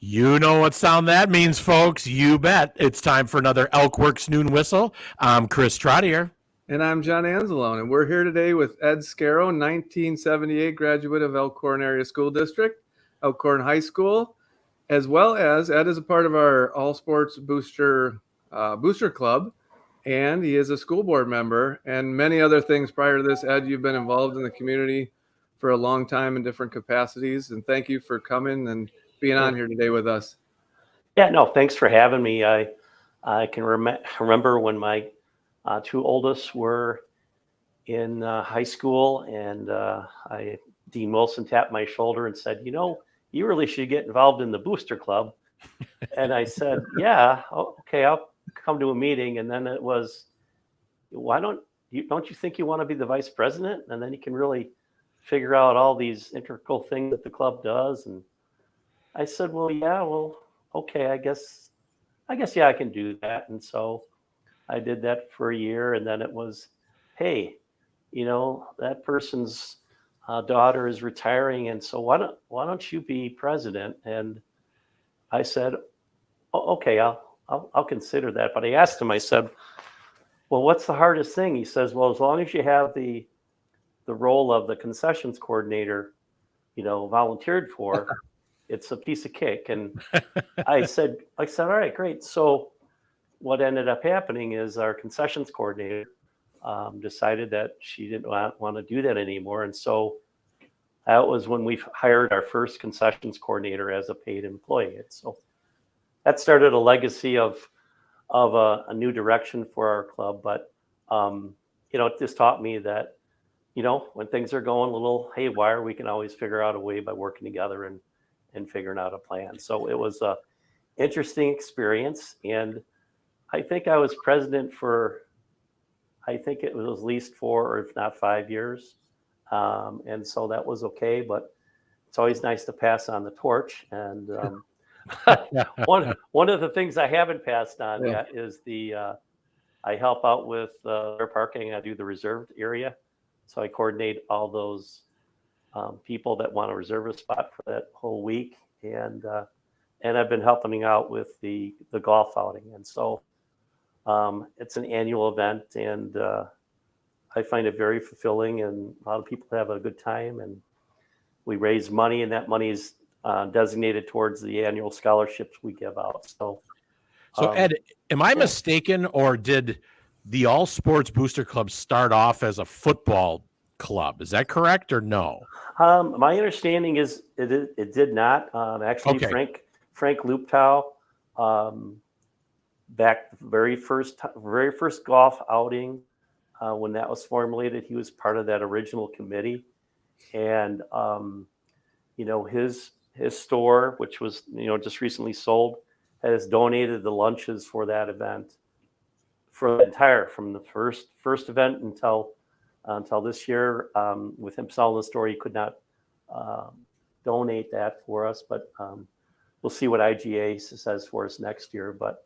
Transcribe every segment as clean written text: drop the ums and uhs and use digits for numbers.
You know what sound that means, folks. You bet. It's time for another Elkworks Noon Whistle. I'm Chris Trottier. And I'm John Anzalone, and we're here today with Ed Scaro, 1978 graduate of Elkhorn Area School District, Elkhorn High School, as well as Ed is a part of our All Sports Booster Club, and he is a school board member and many other things prior to this. Ed, you've been involved in the community for a long time in different capacities, and thank you for coming and being on here today with us. Yeah, no, thanks for having me. I can remember when my two oldest were in high school, and Dean Wilson tapped my shoulder and said, you really should get involved in the Booster Club. And I said, yeah, okay, I'll come to a meeting. And then it was, don't you think you want to be the vice president? And then you can really figure out all these integral things that the club does. And I said, okay, I guess, yeah, I can do that. And so I did that for a year, and then it was, hey, that person's daughter is retiring, and so why don't you be president? And I said, okay, I'll consider that. But I asked him, I said, well, what's the hardest thing? He says, well, as long as you have the role of the concessions coordinator, volunteered for, it's a piece of cake. And I said, all right, great. So what ended up happening is our concessions coordinator decided that she didn't want to do that anymore. And so that was when we hired our first concessions coordinator as a paid employee. And so that started a legacy of a new direction for our club. But, it just taught me that, when things are going a little haywire, we can always figure out a way by working together and figuring out a plan. So it was a interesting experience. And I think I was president for, it was at least 4 or if not 5 years. And so that was okay, but it's always nice to pass on the torch. And one of the things I haven't passed on yet is I help out with their parking. I do the reserved area. So I coordinate all those people that want to reserve a spot for that whole week. And I've been helping out with the golf outing. And so it's an annual event, and I find it very fulfilling, and a lot of people have a good time, and we raise money, and that money is designated towards the annual scholarships we give out. So Ed, am I mistaken, or did the All Sports Booster Club start off as a football club? Is that correct or no? My understanding is it did not. Actually, okay. Frank Luptow, back the very first golf outing, when that was formulated, he was part of that original committee. And his store, which was just recently sold, has donated the lunches for that event from the first event until this year. With him selling the store, he could not donate that for us, but we'll see what IGA says for us next year. But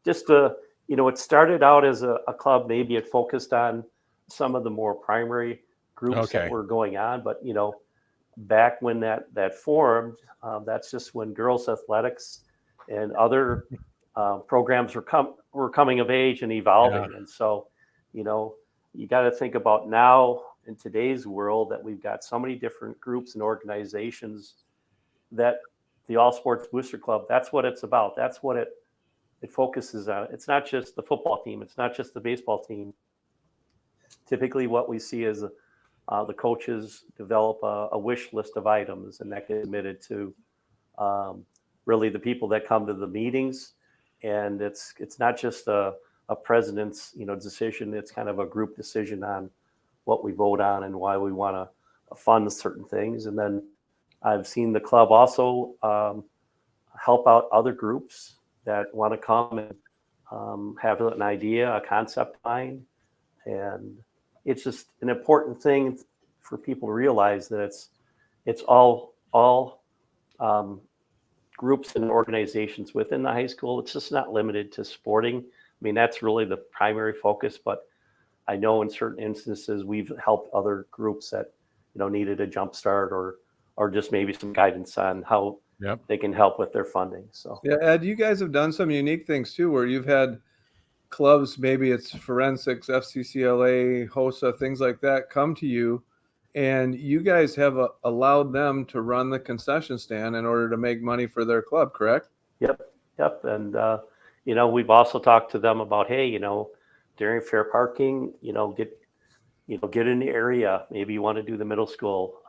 it started out as a club. Maybe it focused on some of the more primary groups that were going on. But, back when that formed, that's just when girls athletics and other programs were coming of age and evolving. Yeah. And so, you got to think about now in today's world that we've got so many different groups and organizations that the All Sports Booster Club, that's what it's about. That's what it focuses on. It's not just the football team. It's not just the baseball team. Typically what we see is the coaches develop a wish list of items, and that gets submitted to really the people that come to the meetings. And it's not just a president's decision. It's kind of a group decision on what we vote on and why we want to fund certain things. And then I've seen the club also help out other groups that want to come and have an idea, a concept mind. And it's just an important thing for people to realize that it's all groups and organizations within the high school. It's just not limited to sporting. I mean, that's really the primary focus, but I know in certain instances we've helped other groups that needed a jump start or just maybe some guidance on how Yep. they can help with their funding. So Yeah, Ed, you guys have done some unique things too, where you've had clubs, maybe it's forensics, FCCLA, HOSA, things like that, come to you, and you guys have allowed them to run the concession stand in order to make money for their club, correct? Yep. And, we've also talked to them about, hey, during fair parking, get in the area. Maybe you want to do the middle school.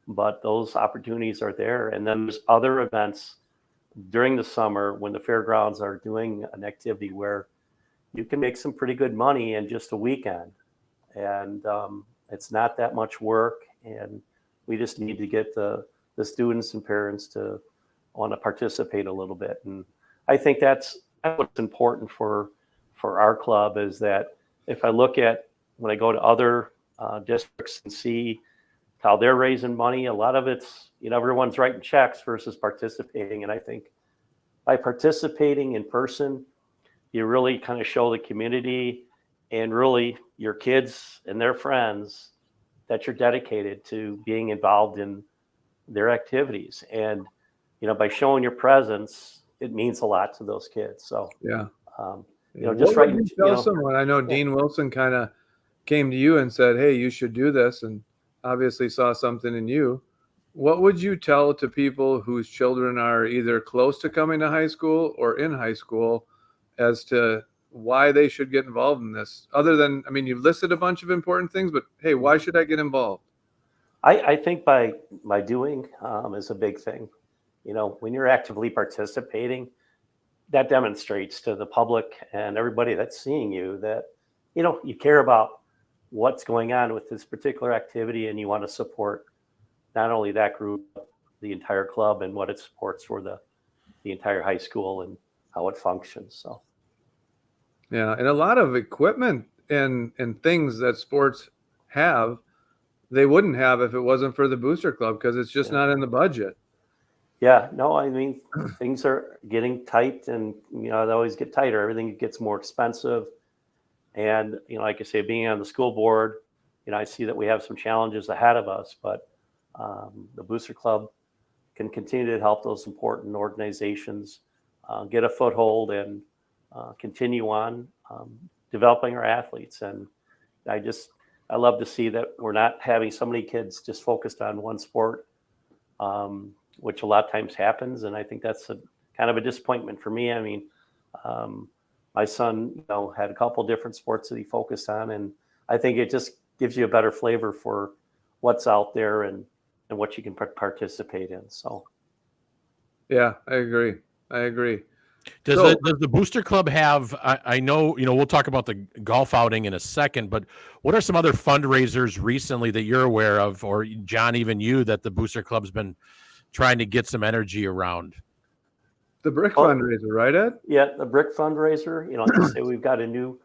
But those opportunities are there. And then there's other events during the summer when the fairgrounds are doing an activity where you can make some pretty good money in just a weekend. And it's not that much work. And we just need to get the students and parents to want to participate a little bit. And I think that's what's important for our club, is that if I look at when I go to other districts and see how they're raising money, a lot of it's, everyone's writing checks versus participating. And I think by participating in person, you really kind of show the community and really your kids and their friends that you're dedicated to being involved in their activities. And, by showing your presence, it means a lot to those kids. So, Yeah. just what right. would you tell someone? I know Dean Wilson kind of came to you and said, hey, you should do this, and obviously saw something in you. What would you tell to people whose children are either close to coming to high school or in high school as to why they should get involved in this? Other than, you've listed a bunch of important things, but hey, why should I get involved? I think by doing is a big thing. When you're actively participating, that demonstrates to the public and everybody that's seeing you that, you care about what's going on with this particular activity, and you want to support not only that group, but the entire club and what it supports for the entire high school and how it functions. So, yeah, and a lot of equipment and things that sports have, they wouldn't have if it wasn't for the Booster Club, because it's just not in the budget. Yeah, no, things are getting tight, and they always get tighter. Everything gets more expensive. And, like I say, being on the school board, I see that we have some challenges ahead of us, but the Booster Club can continue to help those important organizations get a foothold and continue on developing our athletes. And I love to see that we're not having so many kids just focused on one sport, which a lot of times happens. And I think that's kind of a disappointment for me. My son, had a couple different sports that he focused on, and I think it just gives you a better flavor for what's out there and what you can participate in. So, yeah, I agree. Does the Booster Club have? I know we'll talk about the golf outing in a second, but what are some other fundraisers recently that you're aware of, or John, even you, that the Booster Club's been trying to get some energy around? The brick fundraiser, right, Ed? Yeah, the brick fundraiser. Like I say, we've got a new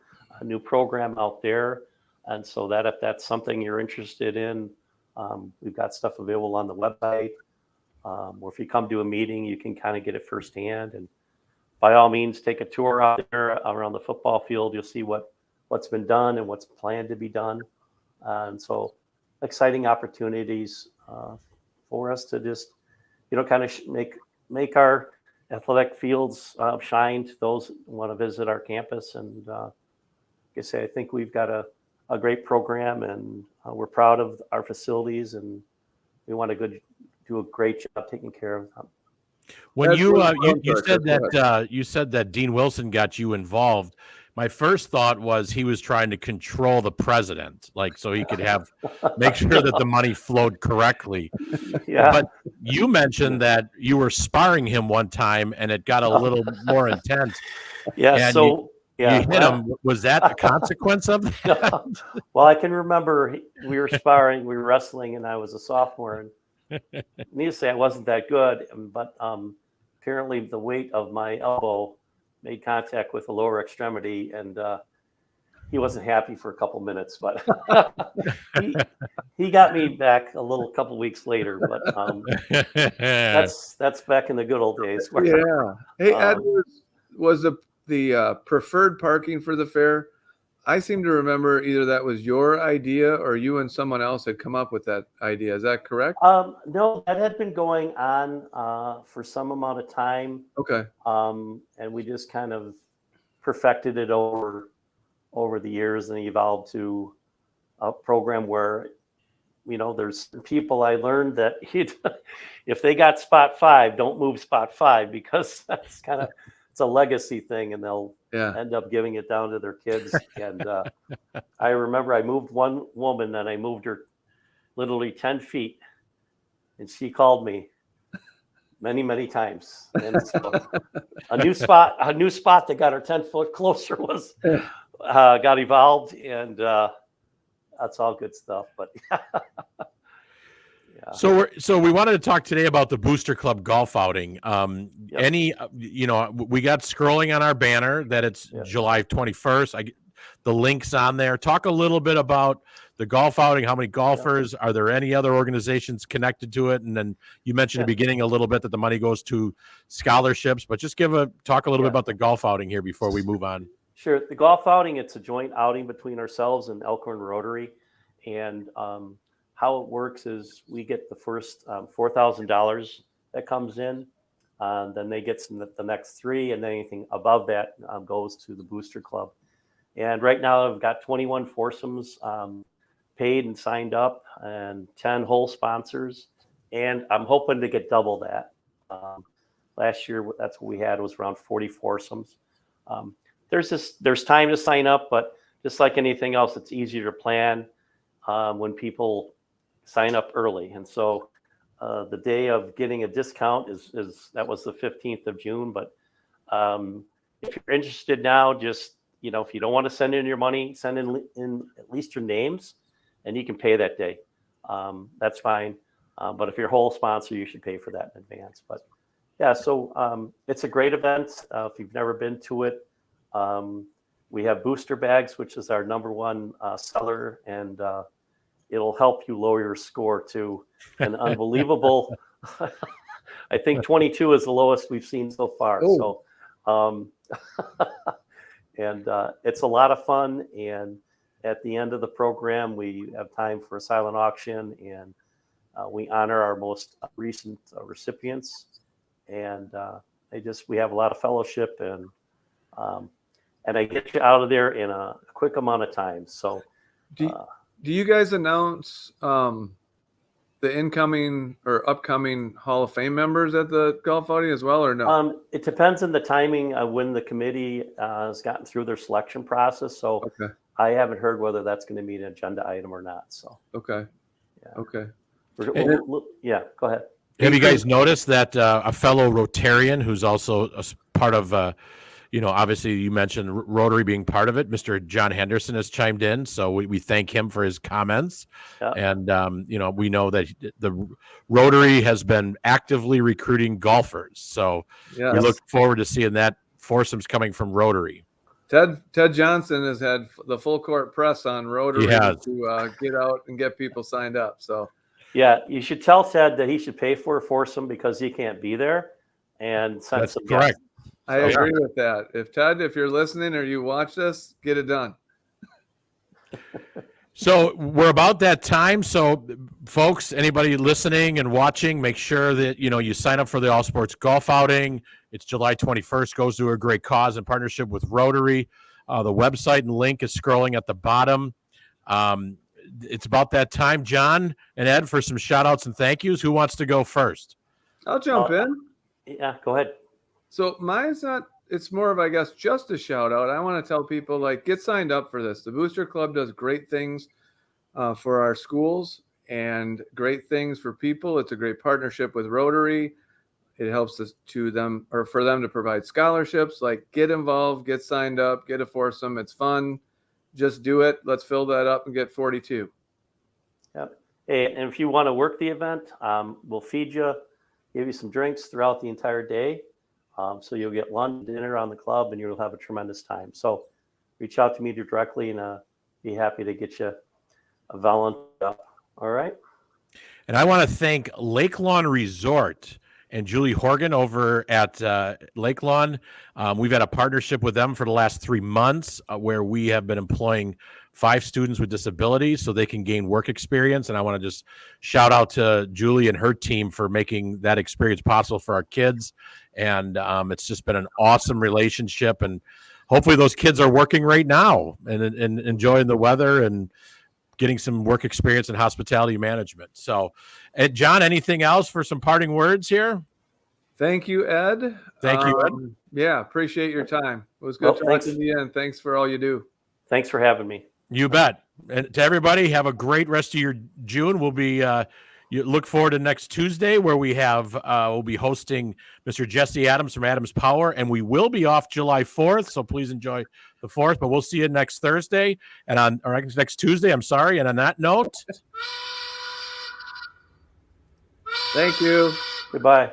program out there, and so that if that's something you're interested in, we've got stuff available on the website. Or if you come to a meeting, you can kind of get it firsthand. And by all means, take a tour out there around the football field. You'll see what's been done and what's planned to be done. And so, exciting opportunities for us to just, kind of make our athletic fields shine to those who want to visit our campus. And like I say, I think we've got a great program, and we're proud of our facilities, and we want to do a great job taking care of them. When you said that Dean Wilson got you involved, my first thought was he was trying to control the president, so he could make sure that the money flowed correctly. Yeah. But you mentioned that you were sparring him one time, and it got a little more intense. Yeah. You hit him. Was that a consequence of that? Well, I can remember we were sparring, we were wrestling, and I was a sophomore. And needless to say, I wasn't that good, but apparently the weight of my elbow made contact with the lower extremity, and he wasn't happy for a couple minutes, but he got me back a couple weeks later. But that's back in the good old days. Yeah. Hey, Ed, was the preferred parking for the fair I seem to remember either that was your idea or you and someone else had come up with that idea. Is that correct? No, that had been going on for some amount of time, Okay. and we just kind of perfected it over the years and evolved to a program where, there's people I learned that if they got spot 5, don't move spot 5 because it's a legacy thing, and they'll end up giving it down to their kids. And I remember I moved one woman, and I moved her literally 10 feet, and she called me many, many times. And so a new spot that got her 10 foot closer was got evolved, and that's all good stuff. But yeah. So we wanted to talk today about the Booster Club golf outing. We got scrolling on our banner that it's July 21st. The link's on there. Talk a little bit about the golf outing. How many golfers? Are there any other organizations connected to it? And then you mentioned at the beginning a little bit that the money goes to scholarships, but just talk a little bit about the golf outing here before we move on. Sure. The golf outing, it's a joint outing between ourselves and Elkhorn Rotary. And how it works is we get the first $4,000 that comes in. Then they get the next 3, and then anything above that goes to the Booster Club. And right now I've got 21 foursomes paid and signed up, and 10 hole sponsors. And I'm hoping to get double that. Last year, that's what we had, was around 40 foursomes. There's time to sign up, but just like anything else, it's easier to plan when people sign up early. And so the day of getting a discount is that was the 15th of June. But if you're interested now, just, if you don't want to send in your money, send in at least your names, and you can pay that day. That's fine. But if you're a whole sponsor, you should pay for that in advance. But yeah, so it's a great event. If you've never been to it, we have booster bags, which is our number one seller, and it'll help you lower your score to an unbelievable. I think 22 is the lowest we've seen so far. Oh. So, and it's a lot of fun. And at the end of the program, we have time for a silent auction, and we honor our most recent recipients. And we have a lot of fellowship, and I get you out of there in a quick amount of time. So, do you guys announce the incoming or upcoming Hall of Fame members at the golf outing as well, or no? It depends on the timing when the committee has gotten through their selection process. So I haven't heard whether that's going to be an agenda item or not. So okay. Yeah, go ahead. Have you guys noticed that a fellow Rotarian who's also a part of obviously you mentioned Rotary being part of it, Mr. John Henderson has chimed in, so we thank him for his comments. And we know that the Rotary has been actively recruiting golfers, so we look forward to seeing that foursomes coming from Rotary. Ted Johnson has had the full court press on Rotary to get out and get people signed up. So yeah, you should tell Ted that he should pay for a foursome because he can't be there, and send that's some correct. I agree with that. If you're listening or you watch this, get it done. So we're about that time. So folks, anybody listening and watching, make sure that, you sign up for the All Sports Golf Outing. It's July 21st, goes to a great cause in partnership with Rotary. The website and link is scrolling at the bottom. It's about that time, John and Ed, for some shout outs and thank yous. Who wants to go first? I'll jump in. Yeah, go ahead. So mine's it's more of, I guess, just a shout out. I want to tell people, get signed up for this. The Booster Club does great things for our schools and great things for people. It's a great partnership with Rotary. It helps us for them to provide scholarships. Get involved, get signed up, get a foursome. It's fun. Just do it. Let's fill that up and get 42. Yep. Hey, and if you want to work the event, we'll feed you, give you some drinks throughout the entire day. So you'll get lunch, dinner on the club, and you'll have a tremendous time. So reach out to me directly, and be happy to get you a volunteer up. All right. And I want to thank Lake Lawn Resort and Julie Horgan over at Lake Lawn. We've had a partnership with them for the last 3 months where we have been employing 5 students with disabilities so they can gain work experience. And I want to just shout out to Julie and her team for making that experience possible for our kids. And it's just been an awesome relationship. And hopefully those kids are working right now and enjoying the weather and getting some work experience in hospitality management. So, John, anything else for some parting words here? Thank you, Ed. Thank you, Ed. Yeah, appreciate your time. It was good talking to you, and thanks for all you do. Thanks for having me. You bet. And to everybody, have a great rest of your June. We'll be you look forward to next Tuesday where we have we'll be hosting Mr. Jesse Adams from Adams Power, and we will be off July 4th. So please enjoy the 4th. But we'll see you next Thursday next Tuesday. I'm sorry. And on that note, thank you. Goodbye.